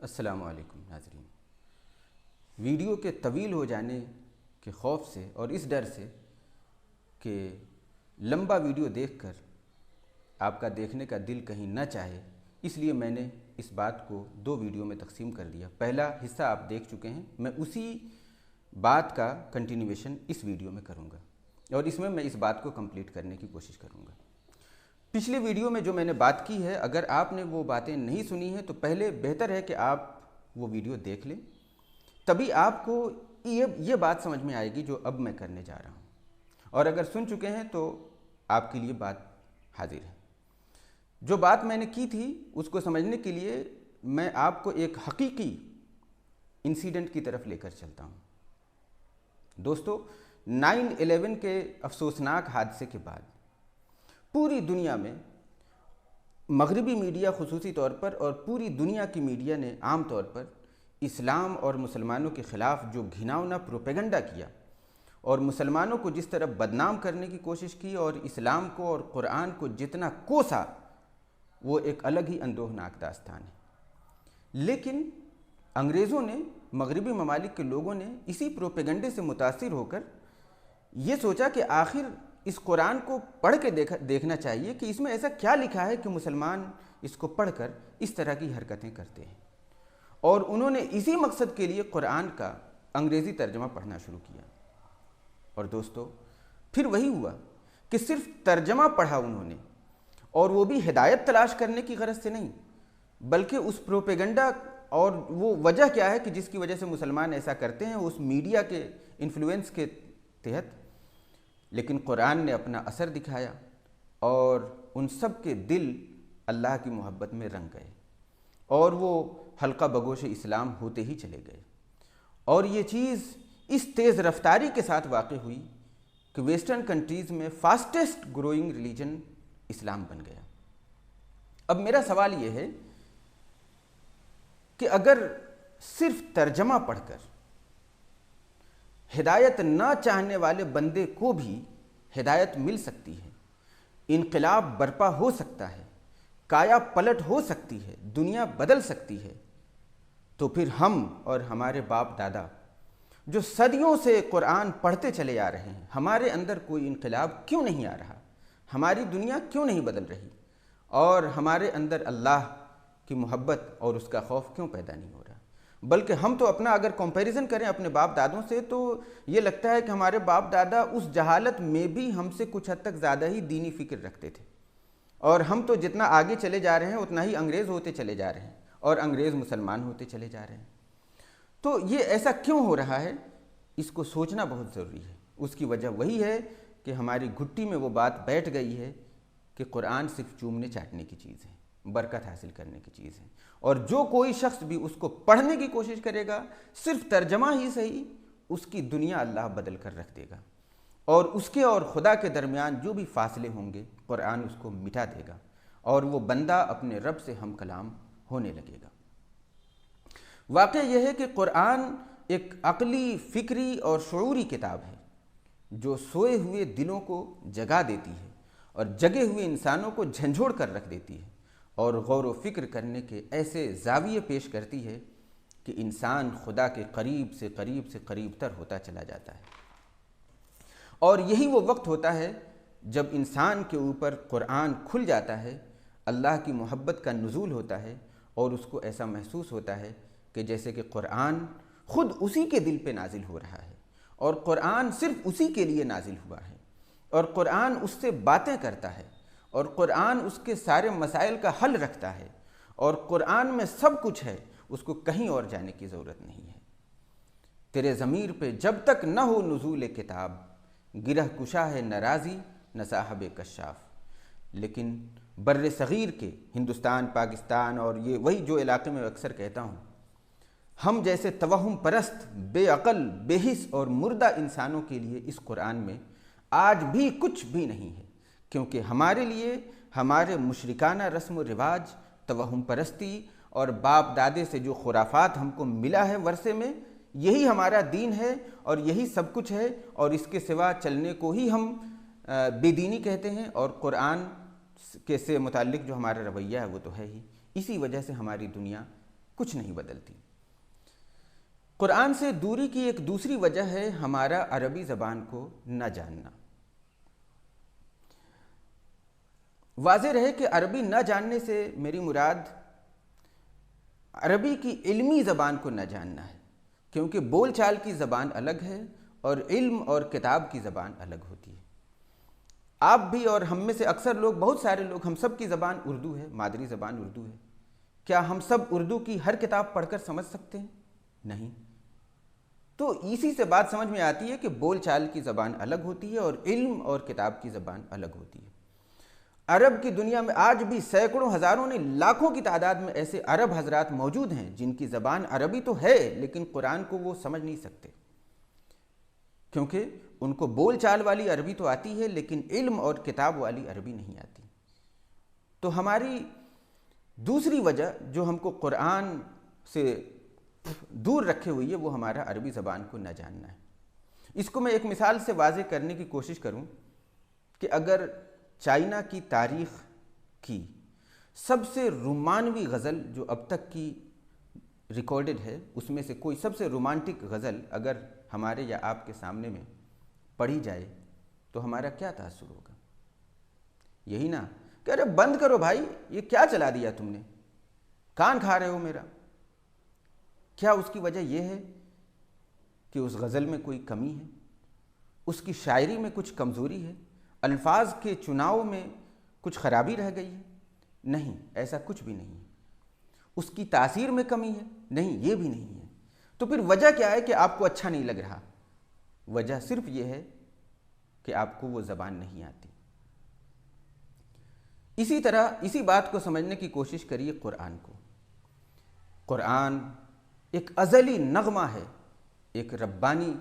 السلام علیکم ناظرین۔ ویڈیو کے طویل ہو جانے کے خوف سے اور اس ڈر سے کہ لمبا ویڈیو دیکھ کر آپ کا دیکھنے کا دل کہیں نہ چاہے، اس لیے میں نے اس بات کو 2 ویڈیو میں تقسیم کر دیا۔ پہلا حصہ آپ دیکھ چکے ہیں، میں اسی بات کا کنٹینیویشن اس ویڈیو میں کروں گا اور اس میں اس بات کو کمپلیٹ کرنے کی کوشش کروں گا۔ پچھلے ویڈیو میں جو میں نے بات کی ہے، اگر آپ نے وہ باتیں نہیں سنی ہیں تو پہلے بہتر ہے کہ آپ وہ ویڈیو دیکھ لیں، تبھی آپ کو یہ بات سمجھ میں آئے گی جو اب میں کرنے جا رہا ہوں، اور اگر سن چکے ہیں تو آپ کے لیے بات حاضر ہے۔ جو بات میں نے کی تھی اس کو سمجھنے کے لیے میں آپ کو ایک حقیقی انسیڈنٹ کی طرف لے کر چلتا ہوں۔ دوستو، 9/11 کے افسوسناک حادثے کے بعد پوری دنیا میں مغربی میڈیا خصوصی طور پر اور پوری دنیا کی میڈیا نے عام طور پر اسلام اور مسلمانوں کے خلاف جو گھناؤنا پروپیگنڈا کیا اور مسلمانوں کو جس طرح بدنام کرنے کی کوشش کی اور اسلام کو اور قرآن کو جتنا کوسا، وہ ایک الگ ہی اندوہناک داستان ہے۔ لیکن انگریزوں نے، مغربی ممالک کے لوگوں نے اسی پروپیگنڈے سے متاثر ہو کر یہ سوچا کہ آخر اس قرآن کو پڑھ کے دیکھنا چاہیے کہ اس میں ایسا کیا لکھا ہے کہ مسلمان اس کو پڑھ کر اس طرح کی حرکتیں کرتے ہیں، اور انہوں نے اسی مقصد کے لیے قرآن کا انگریزی ترجمہ پڑھنا شروع کیا۔ اور دوستو، پھر وہی ہوا کہ صرف ترجمہ پڑھا انہوں نے، اور وہ بھی ہدایت تلاش کرنے کی غرض سے نہیں، بلکہ اس پروپیگنڈا اور وہ وجہ کیا ہے کہ جس کی وجہ سے مسلمان ایسا کرتے ہیں، اس میڈیا کے انفلوئنس کے تحت۔ لیکن قرآن نے اپنا اثر دکھایا اور ان سب کے دل اللہ کی محبت میں رنگ گئے، اور وہ حلقہ بگوش اسلام ہوتے ہی چلے گئے۔ اور یہ چیز اس تیز رفتاری کے ساتھ واقع ہوئی کہ ویسٹرن کنٹریز میں فاسٹسٹ گروئنگ ریلیجن اسلام بن گیا۔ اب میرا سوال یہ ہے کہ اگر صرف ترجمہ پڑھ کر ہدایت نہ چاہنے والے بندے کو بھی ہدایت مل سکتی ہے، انقلاب برپا ہو سکتا ہے، کایا پلٹ ہو سکتی ہے، دنیا بدل سکتی ہے، تو پھر ہم اور ہمارے باپ دادا جو صدیوں سے قرآن پڑھتے چلے آ رہے ہیں، ہمارے اندر کوئی انقلاب کیوں نہیں آ رہا؟ ہماری دنیا کیوں نہیں بدل رہی؟ اور ہمارے اندر اللہ کی محبت اور اس کا خوف کیوں پیدا نہیں ہو رہا؟ بلکہ ہم تو اپنا اگر کمپیریزن کریں اپنے باپ دادوں سے تو یہ لگتا ہے کہ ہمارے باپ دادا اس جہالت میں بھی ہم سے کچھ حد تک زیادہ ہی دینی فکر رکھتے تھے، اور ہم تو جتنا آگے چلے جا رہے ہیں اتنا ہی انگریز ہوتے چلے جا رہے ہیں، اور انگریز مسلمان ہوتے چلے جا رہے ہیں۔ تو یہ ایسا کیوں ہو رہا ہے؟ اس کو سوچنا بہت ضروری ہے۔ اس کی وجہ وہی ہے کہ ہماری گھٹی میں وہ بات بیٹھ گئی ہے کہ قرآن صرف چومنے چاٹنے کی چیز ہے، برکت حاصل کرنے کی چیز ہے، اور جو کوئی شخص بھی اس کو پڑھنے کی کوشش کرے گا، صرف ترجمہ ہی صحیح، اس کی دنیا اللہ بدل کر رکھ دے گا، اور اس کے اور خدا کے درمیان جو بھی فاصلے ہوں گے قرآن اس کو مٹا دے گا، اور وہ بندہ اپنے رب سے ہم کلام ہونے لگے گا۔ واقعہ یہ ہے کہ قرآن ایک عقلی، فکری اور شعوری کتاب ہے جو سوئے ہوئے دلوں کو جگا دیتی ہے اور جگے ہوئے انسانوں کو جھنجھوڑ کر رکھ دیتی ہے، اور غور و فکر کرنے کے ایسے زاویے پیش کرتی ہے کہ انسان خدا کے قریب سے قریب تر ہوتا چلا جاتا ہے۔ اور یہی وہ وقت ہوتا ہے جب انسان کے اوپر قرآن کھل جاتا ہے، اللہ کی محبت کا نزول ہوتا ہے، اور اس کو ایسا محسوس ہوتا ہے کہ جیسے کہ قرآن خود اسی کے دل پہ نازل ہو رہا ہے، اور قرآن صرف اسی کے لیے نازل ہوا ہے، اور قرآن اس سے باتیں کرتا ہے، اور قرآن اس کے سارے مسائل کا حل رکھتا ہے، اور قرآن میں سب کچھ ہے، اس کو کہیں اور جانے کی ضرورت نہیں ہے۔ تیرے ضمیر پہ جب تک نہ ہو نزول کتاب، گرہ کشا ہے نہ رازی نہ صاحب کشاف۔ لیکن بر صغیر کے ہندوستان، پاکستان اور یہ وہی جو علاقے میں اکثر کہتا ہوں، ہم جیسے توہم پرست، بے عقل، بے حس اور مردہ انسانوں کے لیے اس قرآن میں آج بھی کچھ بھی نہیں ہے، کیونکہ ہمارے لیے ہمارے مشرکانہ رسم و رواج، توہم پرستی اور باپ دادے سے جو خرافات ہم کو ملا ہے ورثے میں، یہی ہمارا دین ہے اور یہی سب کچھ ہے، اور اس کے سوا چلنے کو ہی ہم بے دینی کہتے ہیں، اور قرآن کے سے متعلق جو ہمارا رویہ ہے وہ تو ہے ہی۔ اسی وجہ سے ہماری دنیا کچھ نہیں بدلتی۔ قرآن سے دوری کی ایک دوسری وجہ ہے ہمارا عربی زبان کو نہ جاننا۔ واضح رہے کہ عربی نہ جاننے سے میری مراد عربی کی علمی زبان کو نہ جاننا ہے، کیونکہ بول چال کی زبان الگ ہے اور علم اور کتاب کی زبان الگ ہوتی ہے۔ آپ بھی اور ہم میں سے اکثر لوگ، بہت سارے لوگ، ہم سب کی زبان اردو ہے، مادری زبان اردو ہے۔ کیا ہم سب اردو کی ہر کتاب پڑھ کر سمجھ سکتے ہیں؟ نہیں۔ تو اسی سے بات سمجھ میں آتی ہے کہ بول چال کی زبان الگ ہوتی ہے اور علم اور کتاب کی زبان الگ ہوتی ہے۔ عرب کی دنیا میں آج بھی سینکڑوں، ہزاروں نے لاکھوں کی تعداد میں ایسے عرب حضرات موجود ہیں جن کی زبان عربی تو ہے لیکن قرآن کو وہ سمجھ نہیں سکتے، کیونکہ ان کو بول چال والی عربی تو آتی ہے لیکن علم اور کتاب والی عربی نہیں آتی۔ تو ہماری دوسری وجہ جو ہم کو قرآن سے دور رکھے ہوئی ہے وہ ہمارا عربی زبان کو نہ جاننا ہے۔ اس کو میں ایک مثال سے واضح کرنے کی کوشش کروں کہ اگر چائنا کی تاریخ کی سب سے رومانوی غزل جو اب تک کی ریکارڈڈ ہے، اس میں سے کوئی سب سے رومانٹک غزل اگر ہمارے یا آپ کے سامنے میں پڑھی جائے تو ہمارا کیا تاثر ہوگا؟ یہی نا کہ ارے بند کرو بھائی، یہ کیا چلا دیا تم نے، کان کھا رہے ہو میرا۔ کیا اس کی وجہ یہ ہے کہ اس غزل میں کوئی کمی ہے، اس کی شاعری میں کچھ کمزوری ہے، الفاظ کے چناؤ میں کچھ خرابی رہ گئی ہے؟ نہیں، ایسا کچھ بھی نہیں ہے۔ اس کی تاثیر میں کمی ہے؟ نہیں، یہ بھی نہیں ہے۔ تو پھر وجہ کیا ہے کہ آپ کو اچھا نہیں لگ رہا؟ وجہ صرف یہ ہے کہ آپ کو وہ زبان نہیں آتی۔ اسی طرح اسی بات کو سمجھنے کی کوشش کریے قرآن کو۔ قرآن ایک ازلی نغمہ ہے، ایک ربانی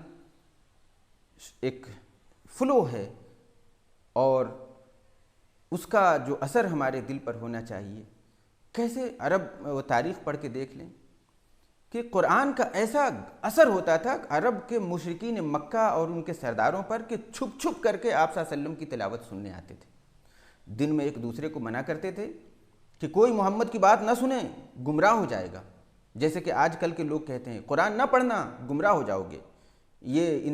ایک فلو ہے، اور اس کا جو اثر ہمارے دل پر ہونا چاہیے۔ کیسے عرب و تاریخ پڑھ کے دیکھ لیں کہ قرآن کا ایسا اثر ہوتا تھا عرب کے مشرکین مکہ اور ان کے سرداروں پر کہ چھپ چھپ کر کے آپ صلی اللہ علیہ وسلم کی تلاوت سننے آتے تھے۔ دن میں ایک دوسرے کو منع کرتے تھے کہ کوئی محمد کی بات نہ سنیں، گمراہ ہو جائے گا۔ جیسے کہ آج کل کے لوگ کہتے ہیں قرآن نہ پڑھنا، گمراہ ہو جاؤ گے۔ یہ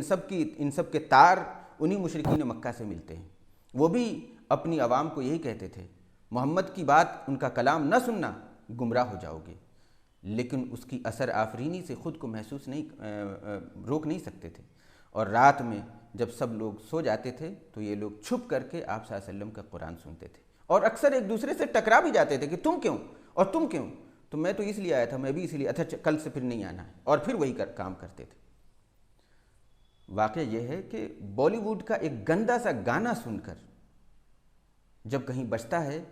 ان سب کے تار انہی مشرکین مکہ سے ملتے ہیں۔ وہ بھی اپنی عوام کو یہی کہتے تھے، محمد کی بات، ان کا کلام نہ سننا، گمراہ ہو جاؤ گے۔ لیکن اس کی اثر آفرینی سے خود کو محسوس روک نہیں سکتے تھے، اور رات میں جب سب لوگ سو جاتے تھے تو یہ لوگ چھپ کر کے آپ صلی اللہ علیہ وسلم کا قرآن سنتے تھے، اور اکثر ایک دوسرے سے ٹکرا بھی جاتے تھے کہ تم کیوں اور تم کیوں، تو میں تو اس لیے آیا تھا، میں بھی اس لیے، اچھا کل سے پھر نہیں آنا ہے، اور پھر وہی کام کرتے تھے۔ واقعہ یہ ہے کہ بالی ووڈ کا ایک گندا سا گانا سن کر جب کہیں بجتا ہے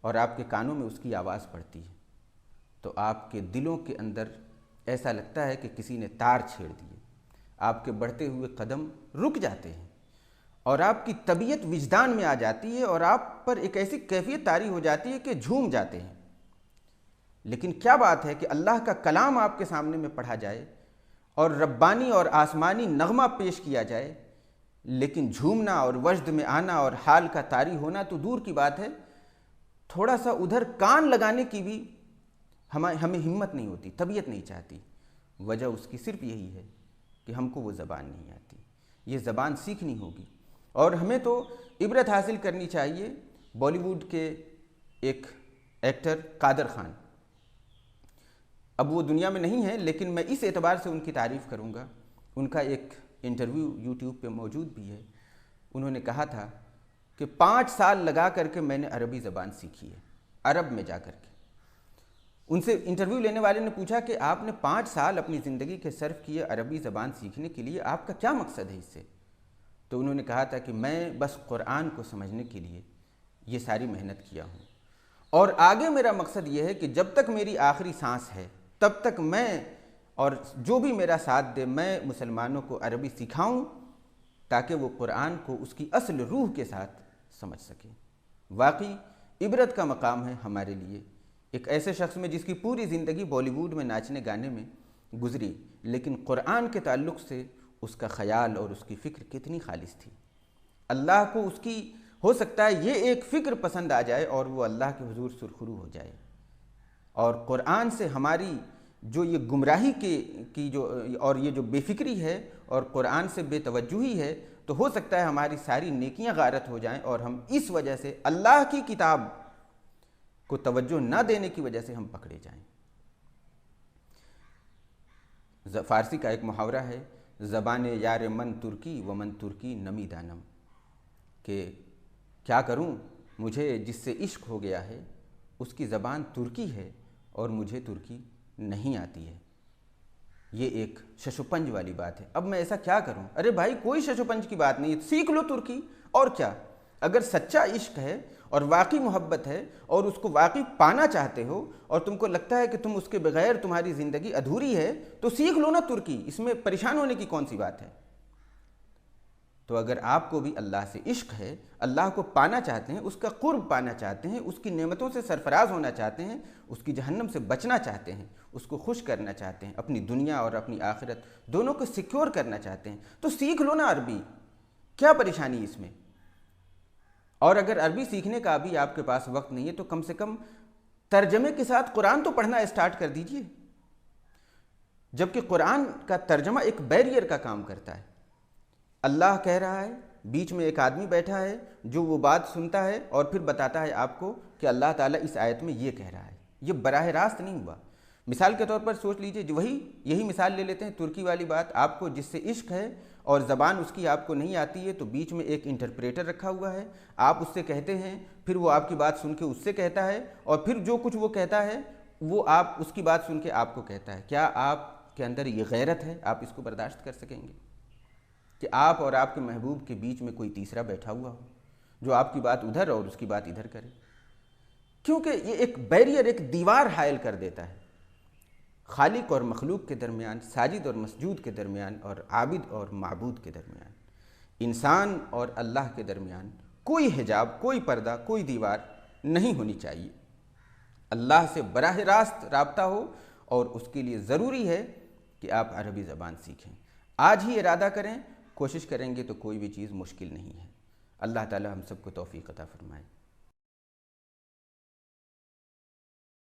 اور آپ کے کانوں میں اس کی آواز پڑتی ہے تو آپ کے دلوں کے اندر ایسا لگتا ہے کہ کسی نے تار چھیڑ دیے، آپ کے بڑھتے ہوئے قدم رک جاتے ہیں اور آپ کی طبیعت وجدان میں آ جاتی ہے اور آپ پر ایک ایسی کیفیت طاری ہو جاتی ہے کہ جھوم جاتے ہیں۔ لیکن کیا بات ہے کہ اللہ کا کلام آپ کے سامنے میں پڑھا جائے اور ربانی اور آسمانی نغمہ پیش کیا جائے، لیکن جھومنا اور وجد میں آنا اور حال کا طاری ہونا تو دور کی بات ہے، تھوڑا سا ادھر کان لگانے کی بھی ہمیں ہمت نہیں ہوتی، طبیعت نہیں چاہتی۔ وجہ اس کی صرف یہی ہے کہ ہم کو وہ زبان نہیں آتی۔ یہ زبان سیکھنی ہوگی، اور ہمیں تو عبرت حاصل کرنی چاہیے بالی ووڈ کے ایک ایکٹر قادر خان۔ اب وہ دنیا میں نہیں ہے، لیکن میں اس اعتبار سے ان کی تعریف کروں گا، ان کا ایک انٹرویو یوٹیوب پہ موجود بھی ہے۔ انہوں نے کہا تھا کہ 5 سال لگا کر کے میں نے عربی زبان سیکھی ہے، عرب میں جا کر کے۔ ان سے انٹرویو لینے والے نے پوچھا کہ آپ نے 5 سال اپنی زندگی کے صرف کیے عربی زبان سیکھنے کے لیے، آپ کا کیا مقصد ہے اس سے؟ تو انہوں نے کہا تھا کہ میں بس قرآن کو سمجھنے کے لیے یہ ساری محنت کیا ہوں، اور آگے میرا مقصد یہ ہے کہ جب تک میری آخری سانس ہے تب تک میں اور جو بھی میرا ساتھ دے، میں مسلمانوں کو عربی سکھاؤں تاکہ وہ قرآن کو اس کی اصل روح کے ساتھ سمجھ سکیں۔ واقعی عبرت کا مقام ہے ہمارے لیے ایک ایسے شخص میں جس کی پوری زندگی بالی ووڈ میں ناچنے گانے میں گزری، لیکن قرآن کے تعلق سے اس کا خیال اور اس کی فکر کتنی خالص تھی۔ اللہ کو اس کی ہو سکتا ہے یہ ایک فکر پسند آ جائے اور وہ اللہ کے حضور سرخرو ہو جائے، اور قرآن سے ہماری جو یہ گمراہی کی جو اور یہ جو بے فکری ہے اور قرآن سے بے توجہی ہے، تو ہو سکتا ہے ہماری ساری نیکیاں غارت ہو جائیں اور ہم اس وجہ سے اللہ کی کتاب کو توجہ نہ دینے کی وجہ سے ہم پکڑے جائیں۔ فارسی کا ایک محاورہ ہے، زبان یار من ترکی و من ترکی نمی دانم، کہ کیا کروں، مجھے جس سے عشق ہو گیا ہے اس کی زبان ترکی ہے اور مجھے ترکی نہیں آتی ہے۔ یہ ایک شش و پنج والی بات ہے۔ اب میں ایسا کیا کروں؟ ارے بھائی کوئی شش و پنج کی بات نہیں ہے، سیکھ لو ترکی، اور کیا۔ اگر سچا عشق ہے اور واقعی محبت ہے اور اس کو واقعی پانا چاہتے ہو اور تم کو لگتا ہے کہ تم اس کے بغیر تمہاری زندگی ادھوری ہے، تو سیکھ لو نا ترکی، اس میں پریشان ہونے کی کون سی بات ہے؟ تو اگر آپ کو بھی اللہ سے عشق ہے، اللہ کو پانا چاہتے ہیں، اس کا قرب پانا چاہتے ہیں، اس کی نعمتوں سے سرفراز ہونا چاہتے ہیں، اس کی جہنم سے بچنا چاہتے ہیں، اس کو خوش کرنا چاہتے ہیں، اپنی دنیا اور اپنی آخرت دونوں کو سیکیور کرنا چاہتے ہیں، تو سیکھ لو نا عربی، کیا پریشانی اس میں؟ اور اگر عربی سیکھنے کا ابھی آپ کے پاس وقت نہیں ہے تو کم سے کم ترجمے کے ساتھ قرآن تو پڑھنا اسٹارٹ کر دیجئے، جبکہ قرآن کا ترجمہ ایک بیریئر کا کام کرتا ہے۔ اللہ کہہ رہا ہے، بیچ میں ایک آدمی بیٹھا ہے جو وہ بات سنتا ہے اور پھر بتاتا ہے آپ کو کہ اللہ تعالیٰ اس آیت میں یہ کہہ رہا ہے۔ یہ براہ راست نہیں ہوا۔ مثال کے طور پر سوچ لیجئے، یہی مثال لے لیتے ہیں ترکی والی بات، آپ کو جس سے عشق ہے اور زبان اس کی آپ کو نہیں آتی ہے، تو بیچ میں ایک انٹرپریٹر رکھا ہوا ہے، آپ اس سے کہتے ہیں، پھر وہ آپ کی بات سن کے اس سے کہتا ہے، اور پھر جو کچھ وہ کہتا ہے وہ آپ اس کی بات سن کے آپ کو کہتا ہے۔ کیا آپ کے اندر یہ غیرت ہے؟ آپ اس کو برداشت کر سکیں گے کہ آپ اور آپ کے محبوب کے بیچ میں کوئی تیسرا بیٹھا ہوا ہو جو آپ کی بات ادھر اور اس کی بات ادھر کرے؟ کیونکہ یہ ایک بیریئر، ایک دیوار حائل کر دیتا ہے خالق اور مخلوق کے درمیان، ساجد اور مسجود کے درمیان، اور عابد اور معبود کے درمیان، انسان اور اللہ کے درمیان کوئی حجاب، کوئی پردہ، کوئی دیوار نہیں ہونی چاہیے۔ اللہ سے براہ راست رابطہ ہو، اور اس کے لیے ضروری ہے کہ آپ عربی زبان سیکھیں۔ آج ہی ارادہ کریں، کوشش کریں گے تو کوئی بھی چیز مشکل نہیں ہے۔ اللہ تعالی ہم سب کو توفیق عطا فرمائے۔